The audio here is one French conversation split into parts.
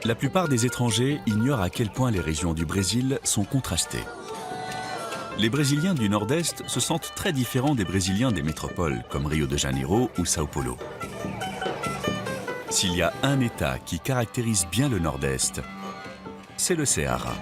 La plupart des étrangers ignorent à quel point les régions du Brésil sont contrastées. Les Brésiliens du Nord-Est se sentent très différents des Brésiliens des métropoles comme Rio de Janeiro ou Sao Paulo. S'il y a un État qui caractérise bien le Nord-Est, c'est le Ceará.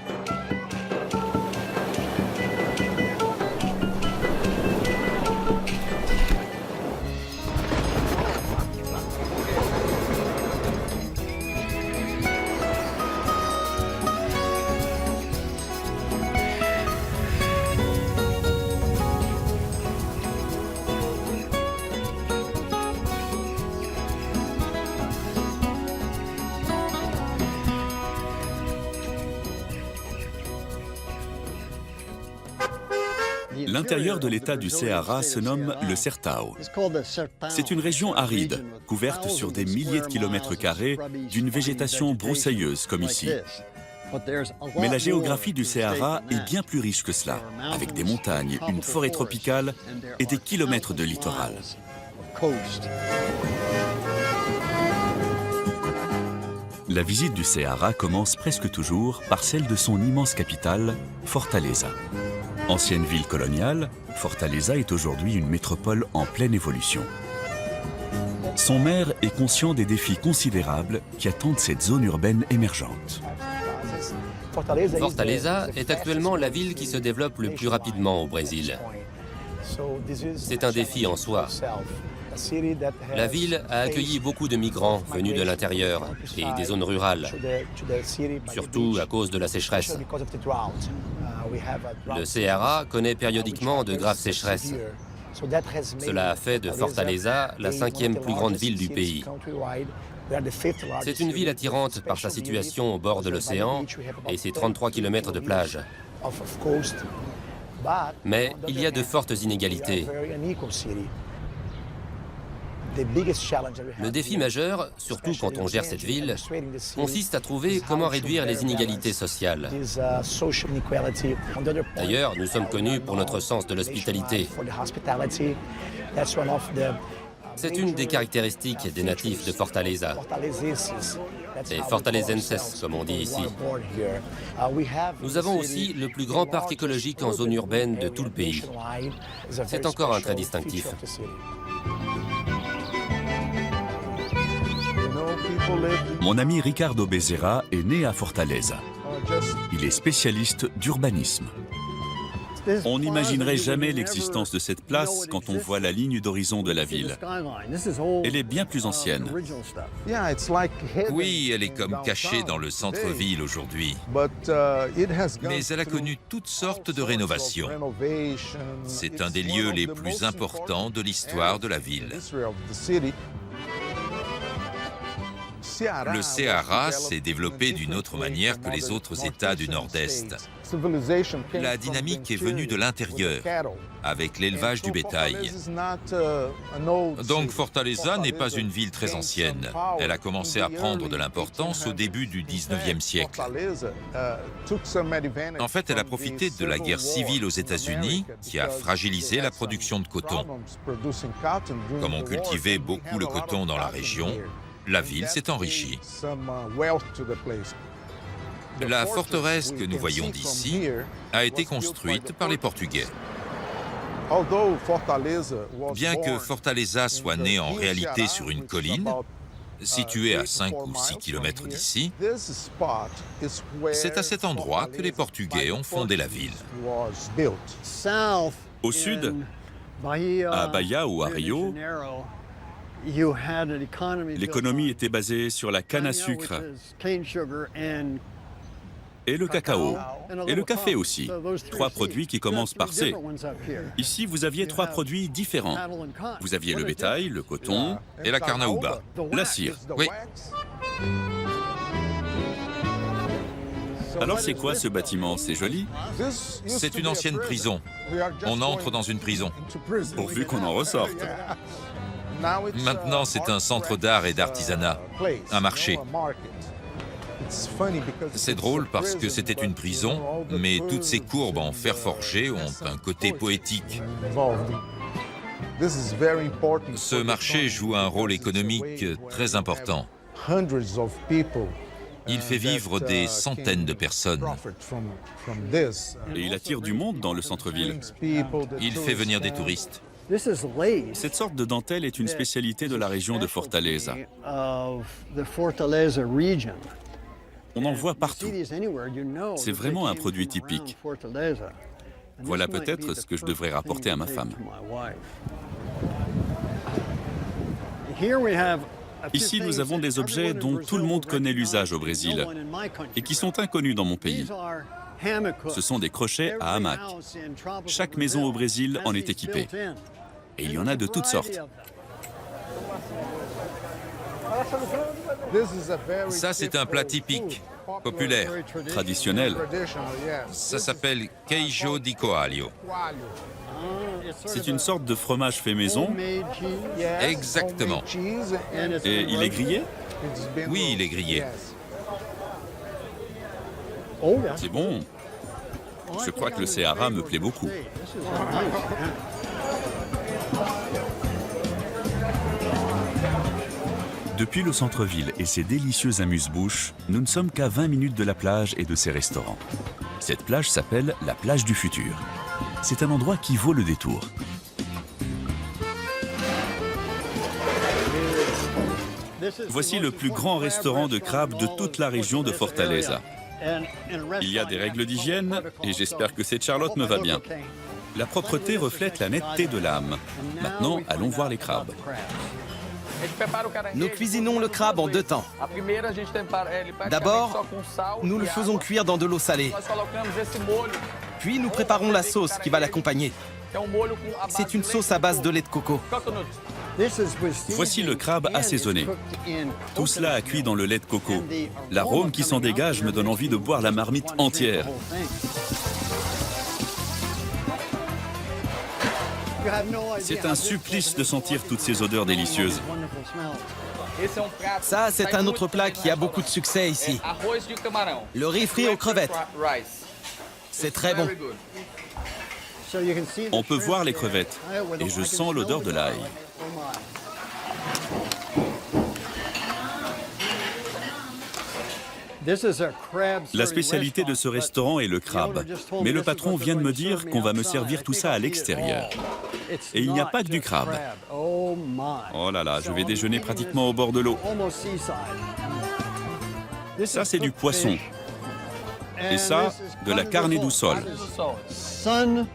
L'intérieur de l'État du Ceará se nomme le Sertão. C'est une région aride, couverte sur des milliers de kilomètres carrés d'une végétation broussailleuse comme ici. Mais la géographie du Ceará est bien plus riche que cela, avec des montagnes, une forêt tropicale et des kilomètres de littoral. La visite du Ceará commence presque toujours par celle de son immense capitale, Fortaleza. Ancienne ville coloniale, Fortaleza est aujourd'hui une métropole en pleine évolution. Son maire est conscient des défis considérables qui attendent cette zone urbaine émergente. Fortaleza est actuellement la ville qui se développe le plus rapidement au Brésil. C'est un défi en soi. La ville a accueilli beaucoup de migrants venus de l'intérieur et des zones rurales, surtout à cause de la sécheresse. Le Ceará connaît périodiquement de graves sécheresses. Cela a fait de Fortaleza la 5e plus grande ville du pays. C'est une ville attirante par sa situation au bord de l'océan et ses 33 km de plage. Mais il y a de fortes inégalités. Le défi majeur, surtout quand on gère cette ville, consiste à trouver comment réduire les inégalités sociales. D'ailleurs, nous sommes connus pour notre sens de l'hospitalité. C'est une des caractéristiques des natifs de Fortaleza. Les Fortalezenses, comme on dit ici. Nous avons aussi le plus grand parc écologique en zone urbaine de tout le pays. C'est encore un trait distinctif. Mon ami Ricardo Bezerra est né à Fortaleza. Il est spécialiste d'urbanisme. On n'imaginerait jamais l'existence de cette place quand on voit la ligne d'horizon de la ville. Elle est bien plus ancienne. Oui, elle est comme cachée dans le centre-ville aujourd'hui. Mais elle a connu toutes sortes de rénovations. C'est un des lieux les plus importants de l'histoire de la ville. Le Ceará s'est développé d'une autre manière que les autres États du Nord-Est. La dynamique est venue de l'intérieur, avec l'élevage du bétail. Donc Fortaleza n'est pas une ville très ancienne. Elle a commencé à prendre de l'importance au début du 19e siècle. En fait, elle a profité de la guerre civile aux États-Unis qui a fragilisé la production de coton. Comme on cultivait beaucoup le coton dans la région, la ville s'est enrichie. La forteresse que nous voyons d'ici a été construite par les Portugais. Bien que Fortaleza soit née en réalité sur une colline, située à 5 ou 6 km d'ici, c'est à cet endroit que les Portugais ont fondé la ville. Au sud, à Bahia ou à Rio, l'économie était basée sur la canne à sucre et le cacao, et le café aussi. 3 produits qui commencent par C. Ici, vous aviez 3 produits différents. Vous aviez le bétail, le coton Et la carnaúba. la cire. Oui. Alors c'est quoi ce bâtiment? C'est joli? C'est une ancienne prison. On entre dans une prison. Pourvu qu'on en ressorte. Maintenant, c'est un centre d'art et d'artisanat, un marché. C'est drôle parce que c'était une prison, mais toutes ces courbes en fer forgé ont un côté poétique. Ce marché joue un rôle économique très important. Il fait vivre des centaines de personnes. Et il attire du monde dans le centre-ville. Il fait venir des touristes. Cette sorte de dentelle est une spécialité de la région de Fortaleza. On en voit partout. C'est vraiment un produit typique. Voilà peut-être ce que je devrais rapporter à ma femme. Ici, nous avons des objets dont tout le monde connaît l'usage au Brésil et qui sont inconnus dans mon pays. Ce sont des crochets à hamac. Chaque maison au Brésil en est équipée. Et il y en a de toutes sortes. Ça, c'est un plat typique, populaire. Traditionnel. Ça s'appelle queijo di coalho. C'est une sorte de fromage fait maison. Exactement. Et il est grillé? Oui, il est grillé. C'est bon. Je crois que le Ceará me plaît beaucoup. Depuis le centre-ville et ses délicieux amuse-bouches, nous ne sommes qu'à 20 minutes de la plage et de ses restaurants. Cette plage s'appelle la plage du futur. C'est un endroit qui vaut le détour. Voici le plus grand restaurant de crabes de toute la région de Fortaleza. Il y a des règles d'hygiène et j'espère que cette Charlotte me va bien. La propreté reflète la netteté de l'âme. Maintenant, allons voir les crabes. Nous cuisinons le crabe en 2 temps. D'abord, nous le faisons cuire dans de l'eau salée. Puis nous préparons la sauce qui va l'accompagner. C'est une sauce à base de lait de coco. Voici le crabe assaisonné. Tout cela a cuit dans le lait de coco. L'arôme qui s'en dégage me donne envie de boire la marmite entière. C'est un supplice de sentir toutes ces odeurs délicieuses. Ça, c'est un autre plat qui a beaucoup de succès ici. Le riz frit aux crevettes. C'est très bon. On peut voir les crevettes et je sens l'odeur de l'ail. La spécialité de ce restaurant est le crabe. Mais le patron vient de me dire qu'on va me servir tout ça à l'extérieur. Et il n'y a pas que du crabe. Oh là là, je vais déjeuner pratiquement au bord de l'eau. Ça, c'est du poisson. Et ça, de la carne du sol.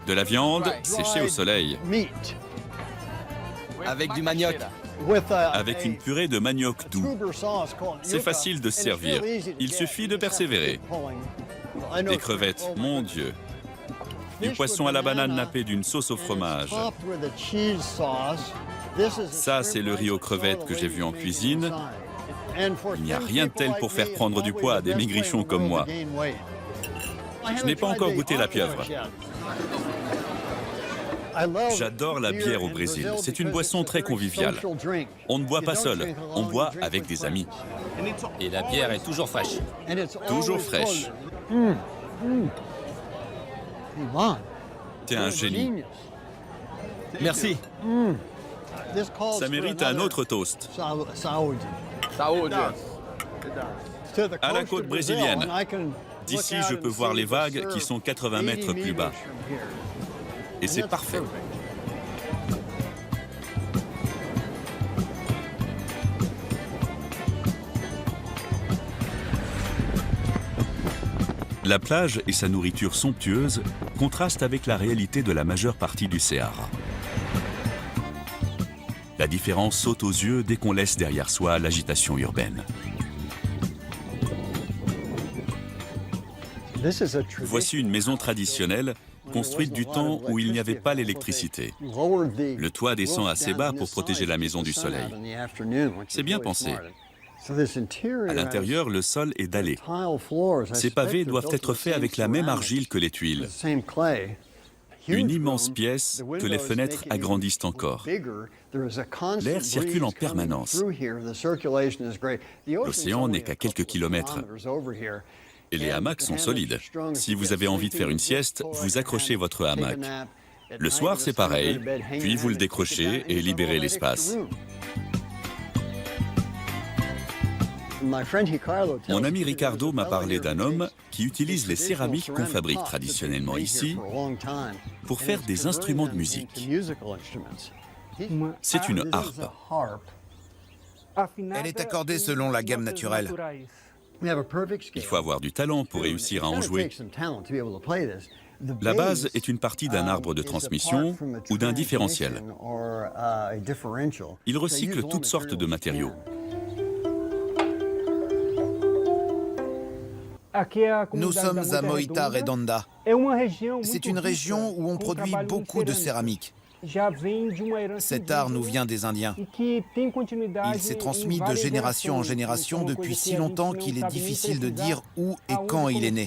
De la viande séchée au soleil. Avec du manioc. Avec une purée de manioc doux. C'est facile de se servir. Il suffit de persévérer. Des crevettes, mon Dieu. Du poisson à la banane nappé d'une sauce au fromage. Ça, c'est le riz aux crevettes que j'ai vu en cuisine. Il n'y a rien de tel pour faire prendre du poids à des maigrichons comme moi. Je n'ai pas encore goûté la pieuvre. J'adore la bière au Brésil. C'est une boisson très conviviale. On ne boit pas seul, on boit avec des amis. Et la bière est toujours fraîche. Toujours fraîche. T'es un génie. Merci. Ça mérite un autre toast. À la côte brésilienne. D'ici, je peux voir les vagues qui sont 80 mètres plus bas. Et c'est parfait. La plage et sa nourriture somptueuse contrastent avec la réalité de la majeure partie du Ceará. La différence saute aux yeux dès qu'on laisse derrière soi l'agitation urbaine. Voici une maison traditionnelle construite du temps où il n'y avait pas l'électricité. Le toit descend assez bas pour protéger la maison du soleil. C'est bien pensé. À l'intérieur, le sol est dallé. Ces pavés doivent être faits avec la même argile que les tuiles. Une immense pièce que les fenêtres agrandissent encore. L'air circule en permanence. L'océan n'est qu'à quelques kilomètres. Et les hamacs sont solides. Si vous avez envie de faire une sieste, vous accrochez votre hamac. Le soir, c'est pareil, puis vous le décrochez et libérez l'espace. Mon ami Ricardo m'a parlé d'un homme qui utilise les céramiques qu'on fabrique traditionnellement ici pour faire des instruments de musique. C'est une harpe. Elle est accordée selon la gamme naturelle. Il faut avoir du talent pour réussir à en jouer. La base est une partie d'un arbre de transmission ou d'un différentiel. Il recycle toutes sortes de matériaux. Nous sommes à Moita Redonda. C'est une région où on produit beaucoup de céramique. Cet art nous vient des Indiens. Il s'est transmis de génération en génération depuis si longtemps qu'il est difficile de dire où et quand il est né.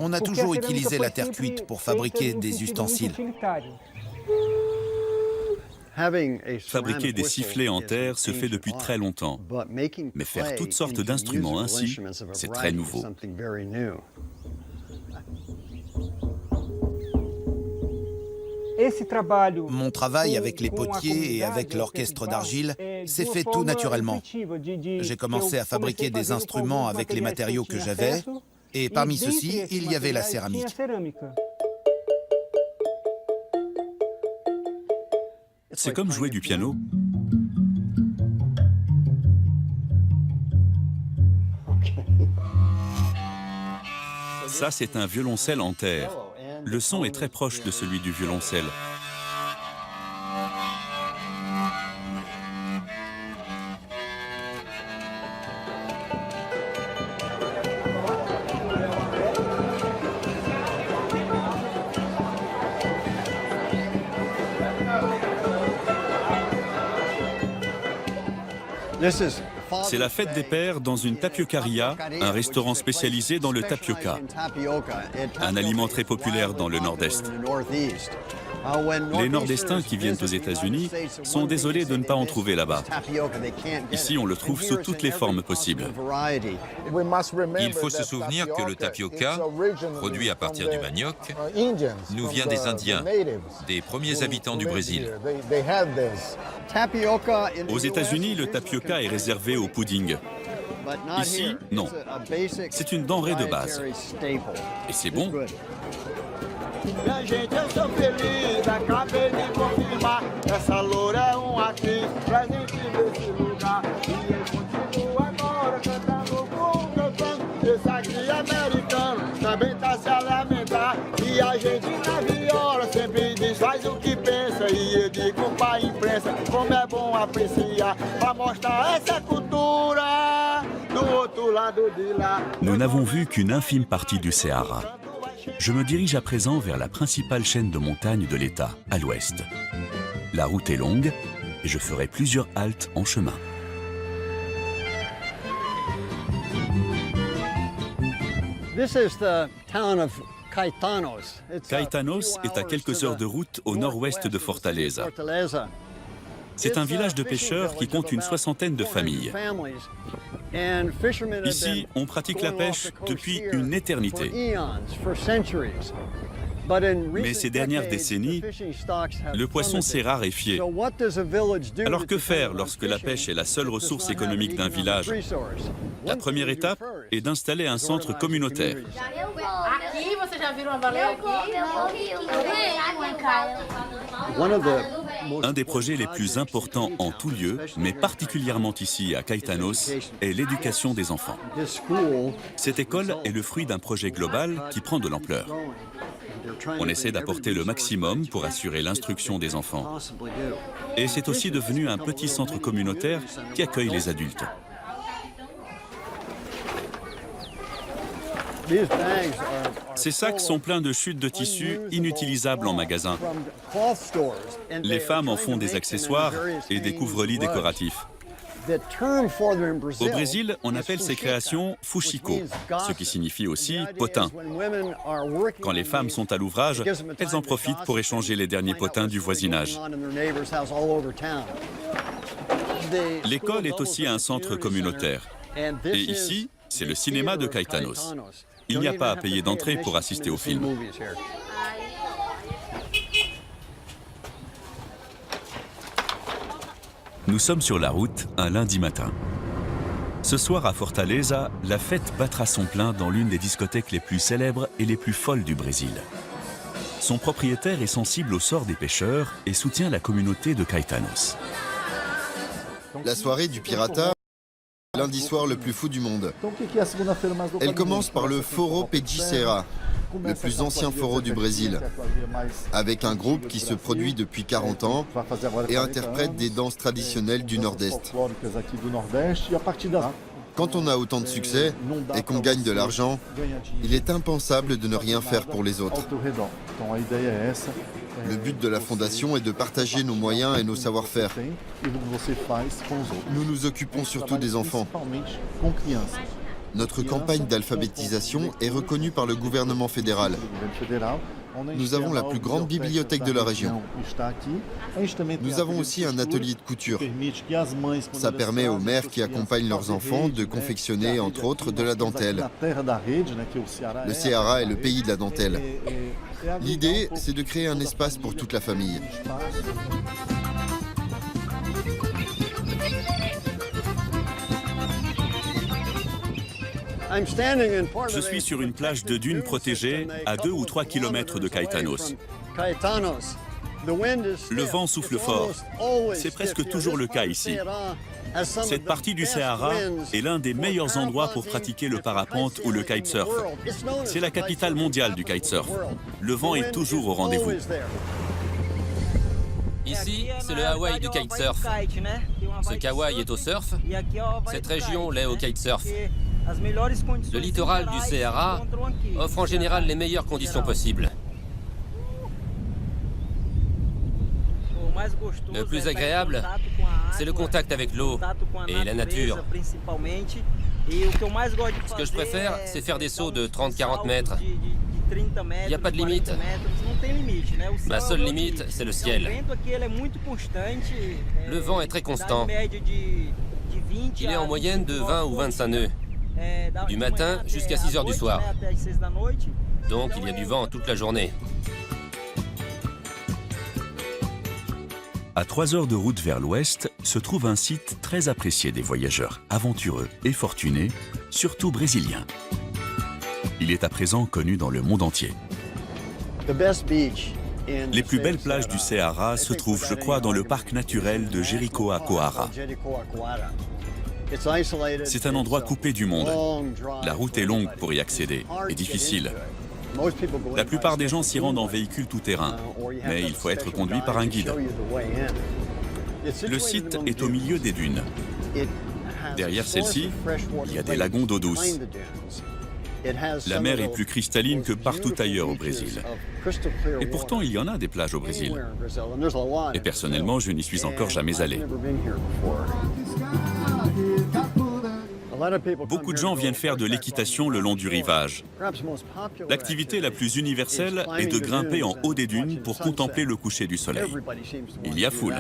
On a toujours utilisé la terre cuite pour fabriquer des ustensiles. Fabriquer des sifflets en terre se fait depuis très longtemps, mais faire toutes sortes d'instruments ainsi, c'est très nouveau. Mon travail avec les potiers et avec l'orchestre d'argile s'est fait tout naturellement. J'ai commencé à fabriquer des instruments avec les matériaux que j'avais, et parmi ceux-ci, il y avait la céramique. C'est comme jouer du piano. Ça, c'est un violoncelle en terre. Le son est très proche de celui du violoncelle. C'est la fête des pères dans une tapiocaria, un restaurant spécialisé dans le tapioca, un aliment très populaire dans le Nord-Est. Les Nord-Estins qui viennent aux États-Unis sont désolés de ne pas en trouver là-bas. Ici, on le trouve sous toutes les formes possibles. Il faut se souvenir que le tapioca, produit à partir du manioc, nous vient des Indiens, des premiers habitants du Brésil. Aux États-Unis, le tapioca est réservé au pudding. Ici, non. C'est une denrée de base. Et c'est bon. Minha gente, eu sou feliz, acabei de confirmar. Essa loura é atriz, presente nesse lugar. E ele continua agora cantando com o cantando. Esse aqui é americano, também tá se a lamentar. E a gente na viola sempre diz, faz o que pensa. E eu digo pra imprensa, como é bom apreciar. Pra mostrar essa cultura do outro lado de lá. Nous n'avons vu qu'une infime partie du Sahara. Je me dirige à présent vers la principale chaîne de montagnes de l'État, à l'ouest. La route est longue et je ferai plusieurs haltes en chemin. Caetanos est à quelques heures de route au nord-ouest de Fortaleza. C'est un village de pêcheurs qui compte une soixantaine de familles. Ici, on pratique la pêche depuis une éternité. Mais ces dernières décennies, le poisson s'est raréfié. Alors que faire lorsque la pêche est la seule ressource économique d'un village? La première étape est d'installer un centre communautaire. Un des projets les plus importants en tout lieu, mais particulièrement ici à Caetanos, est l'éducation des enfants. Cette école est le fruit d'un projet global qui prend de l'ampleur. On essaie d'apporter le maximum pour assurer l'instruction des enfants. Et c'est aussi devenu un petit centre communautaire qui accueille les adultes. Ces sacs sont pleins de chutes de tissus inutilisables en magasin. Les femmes en font des accessoires et des couvre-lits décoratifs. Au Brésil, on appelle ces créations fuxico, ce qui signifie aussi potin. Quand les femmes sont à l'ouvrage, elles en profitent pour échanger les derniers potins du voisinage. L'école est aussi un centre communautaire. Et ici, c'est le cinéma de Caetanos. Il n'y a pas à payer d'entrée pour assister au film. Nous sommes sur la route un lundi matin. Ce soir à Fortaleza, la fête battra son plein dans l'une des discothèques les plus célèbres et les plus folles du Brésil. Son propriétaire est sensible au sort des pêcheurs et soutient la communauté de Caetanos. La soirée du Pirata, lundi soir le plus fou du monde. Elle commence par le Foro Pegicera, le plus ancien foro du Brésil, avec un groupe qui se produit depuis 40 ans et interprète des danses traditionnelles du Nord-Est. Quand on a autant de succès et qu'on gagne de l'argent, il est impensable de ne rien faire pour les autres. Le but de la fondation est de partager nos moyens et nos savoir-faire. Nous nous occupons surtout des enfants. Notre campagne d'alphabétisation est reconnue par le gouvernement fédéral. Nous avons la plus grande bibliothèque de la région. Nous avons aussi un atelier de couture. Ça permet aux mères qui accompagnent leurs enfants de confectionner, entre autres, de la dentelle. Le Ceará est le pays de la dentelle. L'idée, c'est de créer un espace pour toute la famille. Je suis sur une plage de dunes protégée à 2 ou 3 kilomètres de Caetanos. Le vent souffle fort. C'est presque toujours le cas ici. Cette partie du Ceará est l'un des meilleurs endroits pour pratiquer le parapente ou le kitesurf. C'est la capitale mondiale du kitesurf. Le vent est toujours au rendez-vous. Ici, c'est le Hawaï du kitesurf. Ce qu'Hawaï est au surf, cette région l'est au kitesurf. Le littoral du Ceará offre en général les meilleures conditions possibles. Le plus agréable, c'est le contact avec l'eau et la nature. Ce que je préfère, c'est faire des sauts de 30-40 mètres. Il n'y a pas de limite. Ma seule limite, c'est le ciel. Le vent est très constant. Il est en moyenne de 20 ou 25 nœuds, du matin jusqu'à 6 heures du soir. Donc il y a du vent toute la journée. À 3 heures de route vers l'ouest se trouve un site très apprécié des voyageurs, aventureux et fortunés, surtout brésiliens. Il est à présent connu dans le monde entier. Les plus belles plages du Ceará se trouvent, je crois, dans le parc naturel de Jericoacoara. C'est un endroit coupé du monde. La route est longue pour y accéder et difficile. La plupart des gens s'y rendent en véhicule tout-terrain, mais il faut être conduit par un guide. Le site est au milieu des dunes. Derrière celle-ci, il y a des lagons d'eau douce. La mer est plus cristalline que partout ailleurs au Brésil. Et pourtant, il y en a des plages au Brésil. Et personnellement, je n'y suis encore jamais allé. Beaucoup de gens viennent faire de l'équitation le long du rivage. L'activité la plus universelle est de grimper en haut des dunes pour contempler le coucher du soleil. Il y a foule.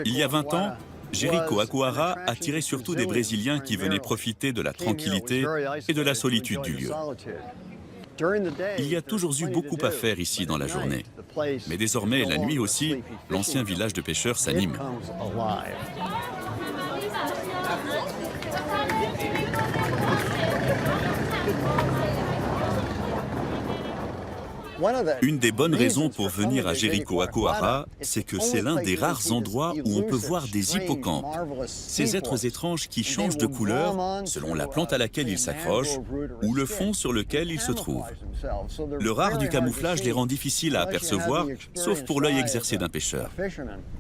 Il y a 20 ans, Jericoacoara attirait surtout des Brésiliens qui venaient profiter de la tranquillité et de la solitude du lieu. Il y a toujours eu beaucoup à faire ici dans la journée. Mais désormais, la nuit aussi, l'ancien village de pêcheurs s'anime. Une des bonnes raisons pour venir à Jericoacoara, c'est que c'est l'un des rares endroits où on peut voir des hippocampes, ces êtres étranges qui changent de couleur selon la plante à laquelle ils s'accrochent ou le fond sur lequel ils se trouvent. Le rare du camouflage les rend difficiles à apercevoir, sauf pour l'œil exercé d'un pêcheur.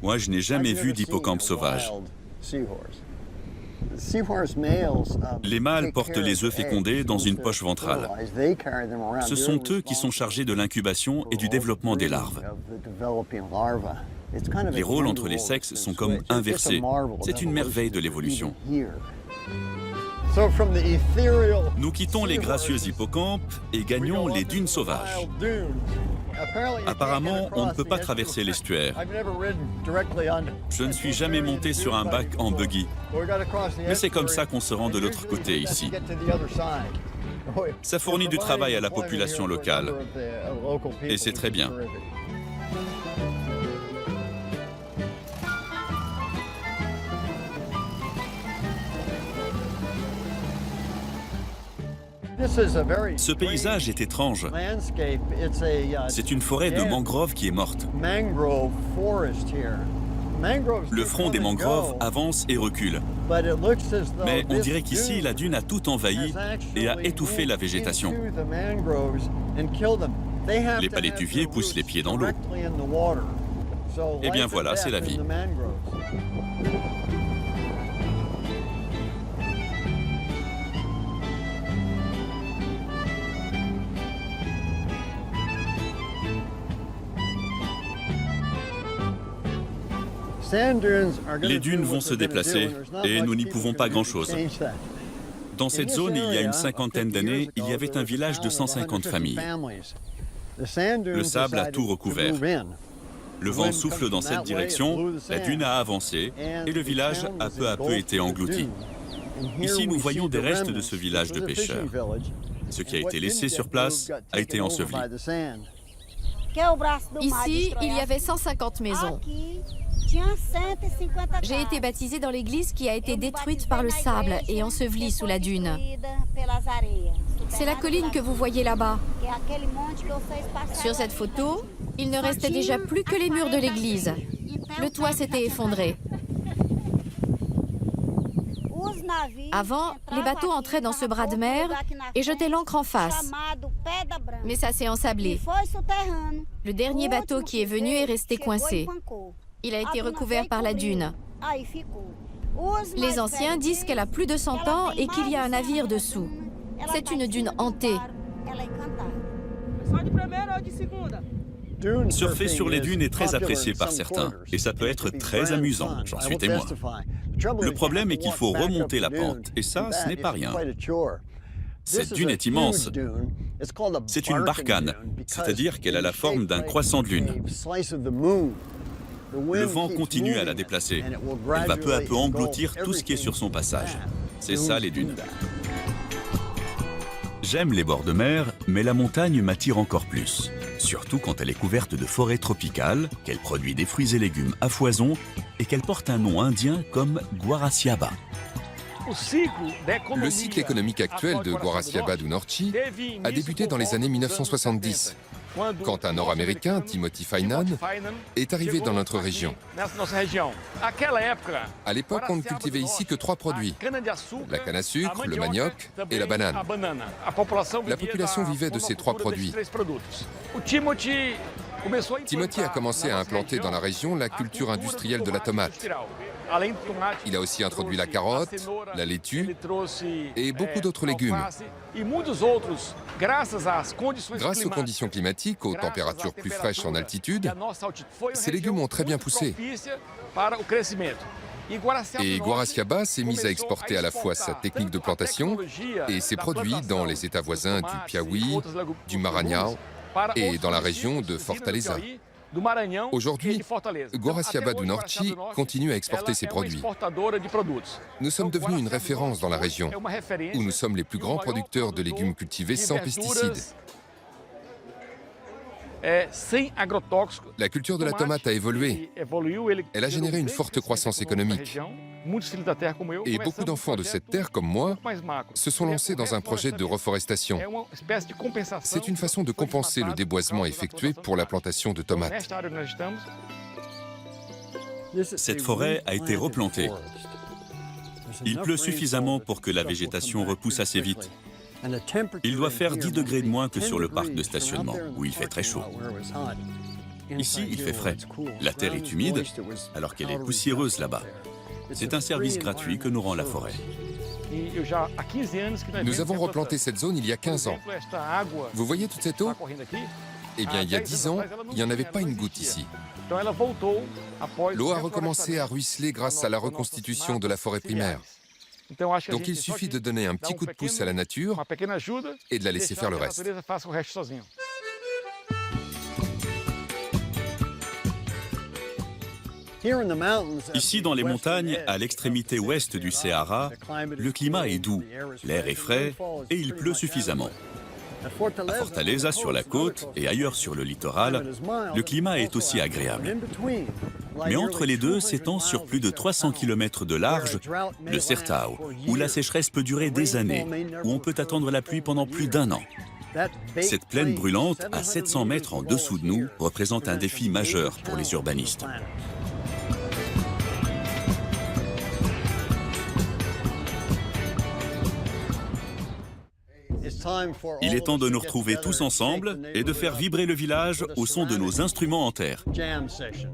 Moi, je n'ai jamais vu d'hippocampe sauvage. Les mâles portent les œufs fécondés dans une poche ventrale. Ce sont eux qui sont chargés de l'incubation et du développement des larves. Les rôles entre les sexes sont comme inversés. C'est une merveille de l'évolution. Nous quittons les gracieux hippocampes et gagnons les dunes sauvages. Apparemment, on ne peut pas traverser l'estuaire. Je ne suis jamais monté sur un bac en buggy. Mais c'est comme ça qu'on se rend de l'autre côté ici. Ça fournit du travail à la population locale. Et c'est très bien. Ce paysage est étrange. C'est une forêt de mangroves qui est morte. Le front des mangroves avance et recule. Mais on dirait qu'ici, la dune a tout envahi et a étouffé la végétation. Les palétuviers poussent les pieds dans l'eau. Eh bien voilà, c'est la vie. Les dunes vont se déplacer et nous n'y pouvons pas grand-chose. Dans cette zone, il y a une cinquantaine d'années, il y avait un village de 150 familles. Le sable a tout recouvert. Le vent souffle dans cette direction, la dune a avancé et le village a peu à peu été englouti. Ici, nous voyons des restes de ce village de pêcheurs. Ce qui a été laissé sur place a été enseveli. Ici, il y avait 150 maisons. J'ai été baptisée dans l'église qui a été détruite par le sable et ensevelie sous la dune. C'est la colline que vous voyez là-bas. Sur cette photo, il ne restait déjà plus que les murs de l'église. Le toit s'était effondré. Avant, les bateaux entraient dans ce bras de mer et jetaient l'ancre en face. Mais ça s'est ensablé. Le dernier bateau qui est venu est resté coincé. Il a été recouvert par la dune. Les anciens disent qu'elle a plus de 100 ans et qu'il y a un navire dessous. C'est une dune hantée. Surfer sur les dunes est très apprécié par certains et ça peut être très amusant, j'en suis témoin. Le problème est qu'il faut remonter la pente et ça, ce n'est pas rien. Cette dune est immense. C'est une barkhane, c'est-à-dire qu'elle a la forme d'un croissant de lune. Le vent continue à la déplacer. Elle va peu à peu engloutir tout ce qui est sur son passage. C'est ça les dunes. J'aime les bords de mer, mais la montagne m'attire encore plus. Surtout quand elle est couverte de forêts tropicales, qu'elle produit des fruits et légumes à foison et qu'elle porte un nom indien comme Guaraciaba. Le cycle économique actuel de Guaraciaba do Norte a débuté dans les années 1970, quand un Nord-Américain, Timothy Finan, est arrivé dans notre région. À l'époque, on ne cultivait ici que 3 produits, la canne à sucre, le manioc et la banane. La population vivait de ces 3 produits. Timothy a commencé à implanter dans la région la culture industrielle de la tomate. Il a aussi introduit la carotte, la laitue et beaucoup d'autres légumes. Grâce aux conditions climatiques, aux températures plus fraîches en altitude, ces légumes ont très bien poussé. Et Guaraciaba s'est mise à exporter à la fois sa technique de plantation et ses produits dans les États voisins du Piauí, du Maranhão et dans la région de Fortaleza. Aujourd'hui, Guaraciaba do Norte continue à exporter ses produits. Nous sommes devenus une référence dans la région, où nous sommes les plus grands producteurs de légumes cultivés sans pesticides. La culture de la tomate a évolué. Elle a généré une forte croissance économique. Et beaucoup d'enfants de cette terre, comme moi, se sont lancés dans un projet de reforestation. C'est une façon de compenser le déboisement effectué pour la plantation de tomates. Cette forêt a été replantée. Il pleut suffisamment pour que la végétation repousse assez vite. Il doit faire 10 degrés de moins que sur le parc de stationnement, où il fait très chaud. Ici, il fait frais. La terre est humide, alors qu'elle est poussiéreuse là-bas. C'est un service gratuit que nous rend la forêt. Nous avons replanté cette zone il y a 15 ans. Vous voyez toute cette eau? Eh bien, il y a 10 ans, il n'y en avait pas une goutte ici. L'eau a recommencé à ruisseler grâce à la reconstitution de la forêt primaire. Donc il suffit de donner un petit coup de pouce à la nature et de la laisser faire le reste. Ici, dans les montagnes, à l'extrémité ouest du Ceará, le climat est doux, l'air est frais et il pleut suffisamment. À Fortaleza, sur la côte et ailleurs sur le littoral, le climat est aussi agréable. Mais entre les deux s'étend sur plus de 300 km de large le Sertao, où la sécheresse peut durer des années, où on peut attendre la pluie pendant plus d'1 an. Cette plaine brûlante, à 700 mètres en dessous de nous, représente un défi majeur pour les urbanistes. Il est temps de nous retrouver tous ensemble et de faire vibrer le village au son de nos instruments en terre. Jam session.